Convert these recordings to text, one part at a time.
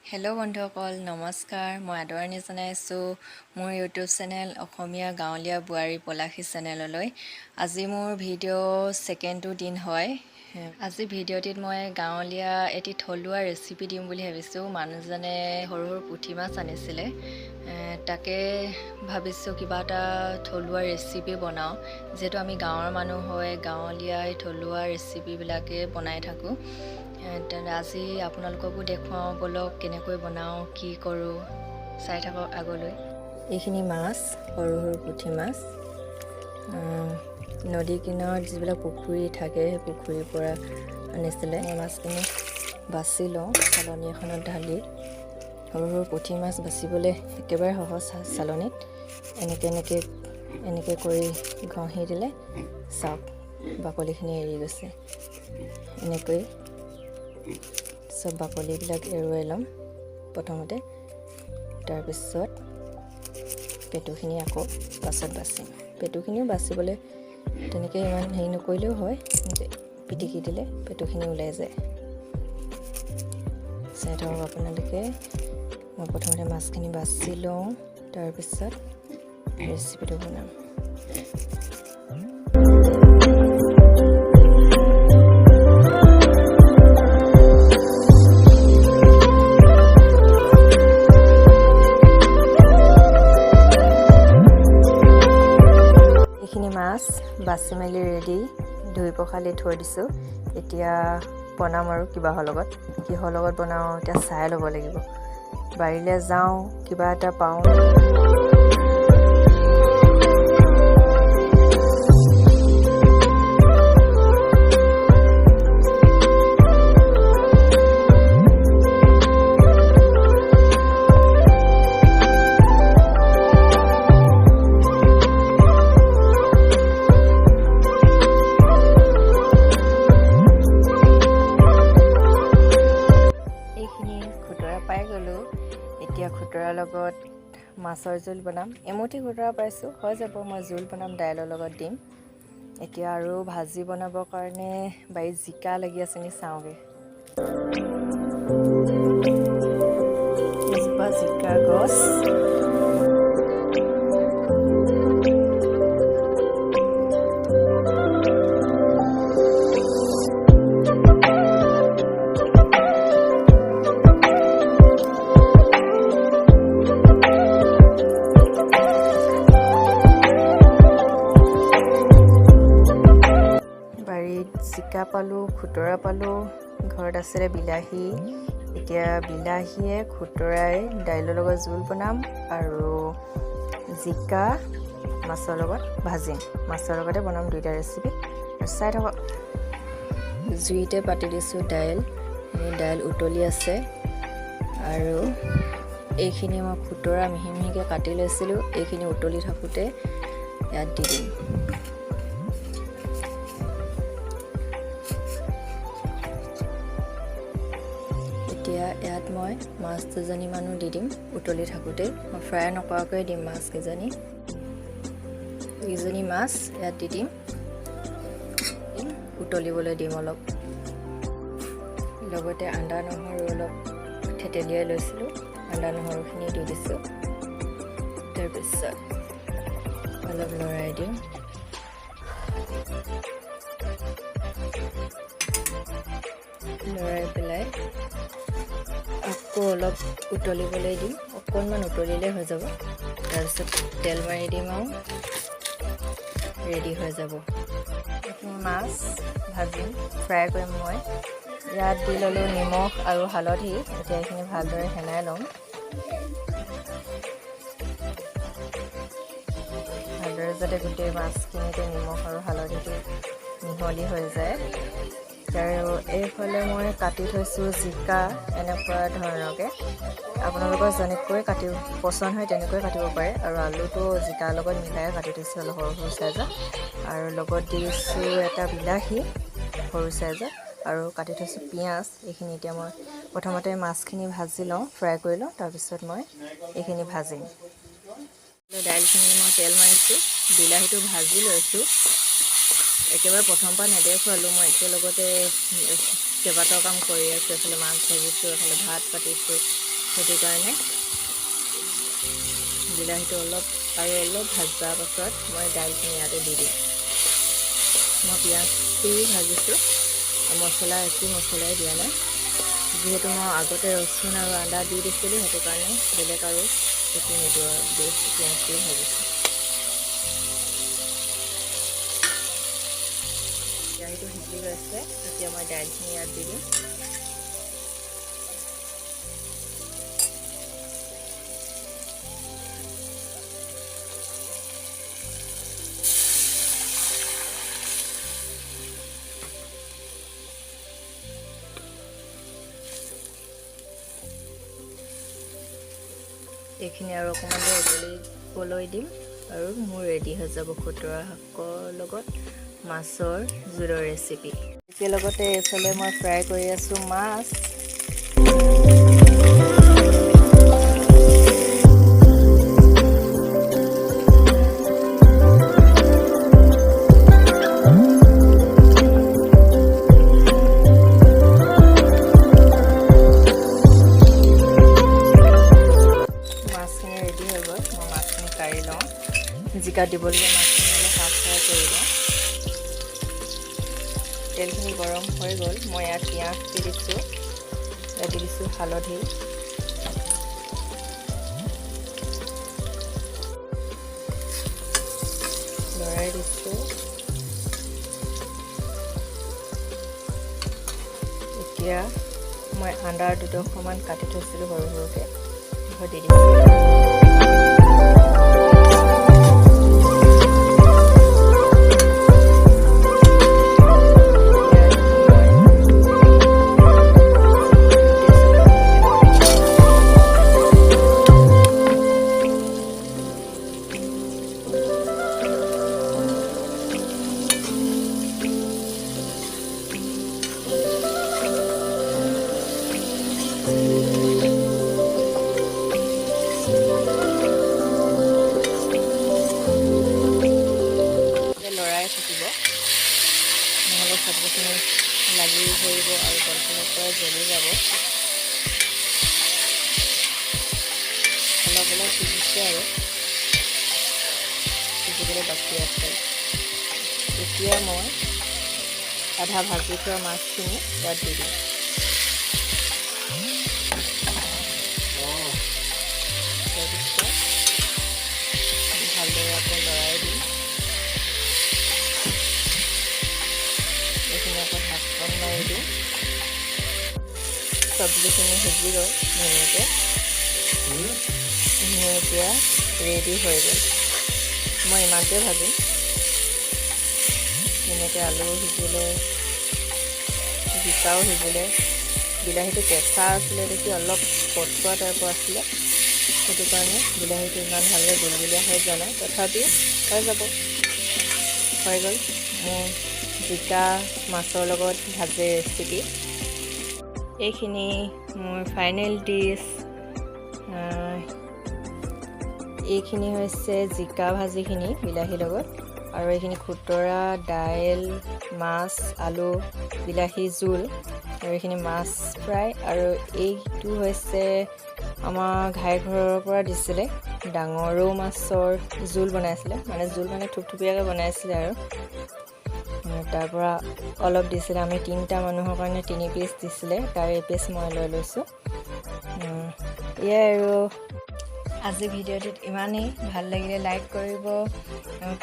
Hello' বন্ধুসকল নমস্কাৰ মই আদৰণি জনাইছোঁ মোৰ ইউটিউব চেনেল অসমীয়া গাঁৱলীয়া বোৱাৰী পলাশী চেনেললৈ আজি মোৰ ভিডিঅ' ছেকেণ্ডটো দিন হয় আজি ভিডিঅ'টিত মই গাঁৱলীয়া এটি থলুৱা ৰেচিপি দিম বুলি ভাবিছোঁ মানুহজনে সৰু সৰু পুঠি মাছ আনিছিলে তাকে ভাবিছোঁ কিবা এটা থলুৱা ৰেচিপি বনাওঁ যিহেতু আমি গাঁৱৰ মানুহ হয় গাঁৱলীয়া থলুৱা ৰেচিপিবিলাকে বনাই থাকোঁ আজি আপোনালোককো দেখুৱাওঁ বলক কেনেকৈ বনাওঁ কি কৰোঁ চাই থাকক আগলৈ এইখিনি মাছ সৰু সৰু পুঠি মাছ নদী কিনাৰত যিবিলাক পুখুৰী থাকে সেই পুখুৰীৰ পৰা আনিছিলে মাছখিনি বাছি লওঁ চালনী এখনত ঢালি সৰু সৰু পুঠি মাছ বাচিবলৈ একেবাৰে সহজ চালনীত এনেকৈ কৰি ঘঁহি দিলে চাওক বাকলিখিনি এৰি গৈছে এনেকৈ সব বাকলিবিলাক এৰুৱাই ল'ম প্ৰথমতে তাৰপিছত পেটুখিনি আকৌ পাছত বাচিম পেটুখিনিও বাচিবলৈ তেনেকৈ ইমান হেৰি নকৰিলেও হয় পিটিকি দিলে পেটুখিনি ওলাই যায় চাই থাকক আপোনালোকে মই প্ৰথমতে মাছখিনি বাছি লওঁ তাৰপিছত ৰেচিপিটো বনাম মাছ বাছি মেলি ৰেডি ধুই পখালি থৈ দিছোঁ এতিয়া বনাম আৰু কিহৰ লগত বনাওঁ এতিয়া চাই ল'ব লাগিব বাৰীলৈ যাওঁ কিবা এটা পাওঁ পাই গ'লোঁ এতিয়া খুতৰাৰ লগত মাছৰ জোল বনাম এমুঠি খুতৰা পাইছোঁ হৈ যাব মই জোল বনাম দাইলৰ লগত দিম এতিয়া আৰু ভাজি বনাবৰ কাৰণে বাৰীত জিকা লাগি আছে নি চাওঁগৈ এজোপা জিকা গছ জিকা পালোঁ খুতৰা পালোঁ ঘৰত আছিলে বিলাহী এতিয়া বিলাহীয়ে খুতৰাই দাইলৰ লগত জোল বনাম আৰু জিকা মাছৰ লগত ভাজিম মাছৰ লগতে বনাম দুইটা ৰেচিপি চাই থাকক জুইতে পাতি দিছোঁ দাইল উতলি আছে আৰু এইখিনি মই খুতৰা মিহি মিহিকৈ কাটি লৈছিলোঁ এইখিনি উতলি থাকোঁতে ইয়াত দি দিম এতিয়া ইয়াত মই মাছ দুজনীমানো দি দিম উতলি থাকোঁতেই মই ফ্ৰাই নকৰাকৈ দিম মাছকেইজনী এইকেইজনী মাছ ইয়াত দি দিম উতলিবলৈ দিম অলপ লগতে আদা নহৰু অলপ থেতেলিয়াই লৈছিলোঁ আদা নহৰুখিনি দি দিছোঁ তাৰপিছত অলপ লৰাই দিম লৰাই পেলাই আকৌ অলপ উতলিবলৈ দিম অকণমান উতলিলে হৈ যাব তাৰপিছত তেল মাৰি দিম আৰু ৰেডি হৈ যাব এইখিনি মাছ ভাজিম ফ্ৰাই কৰিম মই ইয়াত দি ল'লোঁ নিমখ আৰু হালধি এতিয়া এইখিনি ভালদৰে সানি ল'ম ভালদৰে যাতে গোটেই মাছখিনিতে নিমখ আৰু হালধিটো মিহলি হৈ যায় আৰু এইফালে মই কাটি থৈছোঁ জিকা এনেকুৱা ধৰণৰকৈ আপোনালোকৰ যেনেকৈ পচন্দ হয় তেনেকৈ কাটিব পাৰে আৰু আলুটো জিকাৰ লগত মিলাই কাটি থৈছোঁ অলপ সৰু সৰু চাইজত আৰু লগত দিছোঁ এটা বিলাহী সৰু চাইজত আৰু কাটি থৈছোঁ পিঁয়াজ এইখিনি এতিয়া মই প্ৰথমতে মাছখিনি ভাজি লওঁ ফ্ৰাই কৰি লওঁ তাৰপিছত মই এইখিনি ভাজিম দাইলখিনি মই তেল মাৰিছোঁ বিলাহীটো ভাজি লৈছোঁ একেবাৰে প্ৰথম পৰা নেদেখুৱালোঁ মই একেলগতে কেইবাটাও কাম কৰি আছোঁ এফালে মাছ ভাজিছোঁ এফালে ভাত পাতিছোঁ সেইটো কাৰণে বিলাহীটো অলপ ভাজাৰ পাছত মই দাইলখিনি ইয়াতে দি দিম। মই পিঁয়াজ দি ভাজিছোঁ, মছলা একো মছলাই দিয়া নাই। যিহেতু মই আগতে ৰচুন আৰু আদা দি দিছিলোঁ, সেইটো কাৰণে বেলেগ আৰু একো নিদিওঁ আৰু পিঁয়াজ দি ভাজিছোঁ। বিলাহীটো সিজি গৈছে, এতিয়া মই দাইলখিনি ইয়াত দি দিম। এইখিনি আৰু অকণমান দেৰি উতলিবলৈ দিম আৰু মোৰ ৰেডি হৈ যাব খুতৰা শাকৰ লগত মাছৰ জোলৰ ৰেচিপি। একে লগতে এইফালে মই ফ্ৰাই কৰি আছোঁ মাছ। জিকা দিবলগীয়া মাছখিনি অলপ হাফ ফ্ৰাই কৰি লওঁ। তেলখিনি গৰম হৈ গ'ল, মই ইয়াত পিঁয়াজ দি দিছোঁ, ইয়াত দি দিছোঁ হালধি, লৰাই দিছোঁ। এতিয়া মই আদা 2-10মান কাটি থৈছিলোঁ সৰু সৰুকৈ, দি দিছোঁ। লৰাই থাকিব, নহ'লে চব্জিখিনি লাগি ধৰিব আৰু তলখিনিৰ পৰা জ্বলি যাব। অলপ সিজিছে আৰু সিজিবলৈ বাকী আছে। এতিয়া মই আধা ভাজি থোৱা মাছখিনি ইয়াত দি দিম। তাৰপিছত ভালদৰে আকৌ লৰাই দিম। এইখিনি আকৌ ঢাকন মাৰি দিম। চব্জিখিনি সিজি গ'ল ধুনীয়াকৈ। এতিয়া ৰেডি হৈ গ'ল। মই ইমানটোৱে ভাজিম। ধুনীয়াকৈ আলু সিজিলে, জিকাও সিজিলে। বিলাহীটো কেঁচা আছিলে দেখি অলপ কচুৱা টাইপৰ আছিলে, সেইটো কাৰণে বিলাহীটো ইমান ভালকৈ গুলগুলীয়া হৈ যোৱা নাই, তথাপিও হৈ যাব। হৈ গ'ল মোৰ জিকা মাছৰ লগত ভাজি ৰেচিপি। এইখিনি মোৰ ফাইনেল ডিছ। এইখিনি হৈছে জিকা ভাজিখিনি বিলাহীৰ লগত, আৰু এইখিনি খুতৰা, দাইল, মাছ, আলু, বিলাহী জোল, আৰু এইখিনি মাছ ফ্ৰাই, আৰু এইটো হৈছে আমাৰ ঘাই ঘৰৰ পৰা দিছিলে, ডাঙৰ ৰৌ মাছৰ জোল বনাইছিলে, জোল থুপথুপীয়াকৈ বনাইছিলে, আৰু তাৰ পৰা অলপ দিছিলে। আমি 3টা মানুহৰ কাৰণে 3 পিচ দিছিলে, তাৰ এপিচ মই লৈ লৈছোঁ। এয়াই আৰু আজি ভিডিঅ'টোত ইমানেই। ভাল লাগিলে লাইক কৰিব,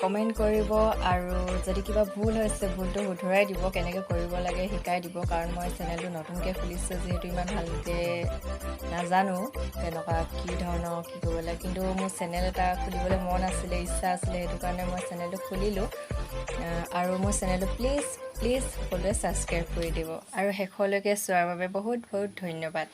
কমেণ্ট কৰিব, আৰু যদি কিবা ভুল হৈছে ভুলটো শুধৰাই দিব, কেনেকৈ কৰিব লাগে শিকাই দিব। কাৰণ মই চেনেলটো নতুনকৈ খুলিছোঁ, যিহেতু ইমান ভালকৈ নাজানো তেনেকুৱা কি ধৰণৰ কি কৰিব লাগে, কিন্তু মোৰ চেনেল এটা খুলিবলৈ মন আছিলে, ইচ্ছা আছিলে, সেইটো কাৰণে মই চেনেলটো খুলিলোঁ। আৰু মোৰ চেনেলটো প্লিজ সকলোৱে ছাবস্ক্ৰাইব কৰি দিব, আৰু শেষলৈকে চোৱাৰ বাবে বহুত বহুত ধন্যবাদ।